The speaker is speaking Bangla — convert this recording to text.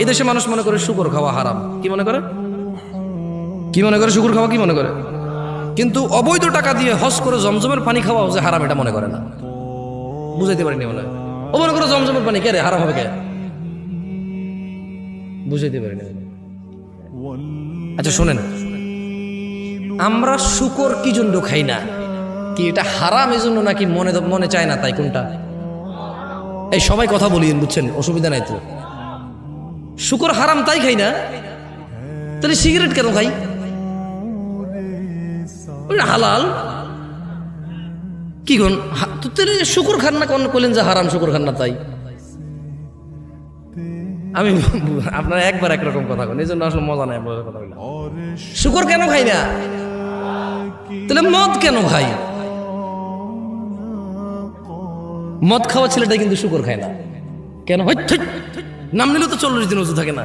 এই দেশে মানুষ মনে করে শুকর খাওয়া হারাম। কি মনে করে? কি মনে করে? শুকর খাওয়া কি মনে করে? কিন্তু অবৈধ টাকা দিয়ে হজ করে জমজমের পানি খাওয়া যে হারাম এটা মনে করে না। বুঝাইতে পারিনি মনে হয়। ও মনে করো জমজমের পানি কে রে হারাম হবে কে? বুঝাইতে পারিনি। আচ্ছা শোনেন, আমরা শুকর কি জন্য খাই না? কি এটা হারাম এই জন্য নাকি মনে চায় না তাই? কোনটা? এই সবাই কথা বলিয়েন, বুঝছেন, অসুবিধা নাই তো। শুকর হারাম তাই খাই না, তাহলে সিগারেট কেন খাই? হালাল কি কোন? তাহলে শুকর খান না? কোন কইলেন যে হারাম, শুকর খান না তাই? আমি আপনারা একবার একরকম কথা বলেন, এই জন্য আসলে মজা নাই আপনাদের কথা বললাম। শুকর কেন খাই না? তাহলে মদ কেন খাই? মদ খাওয়া ছেলেটা কিন্তু শুকর খায় না কেন? নাম নিলে তো 40 দিন ওষুধ থাকে না।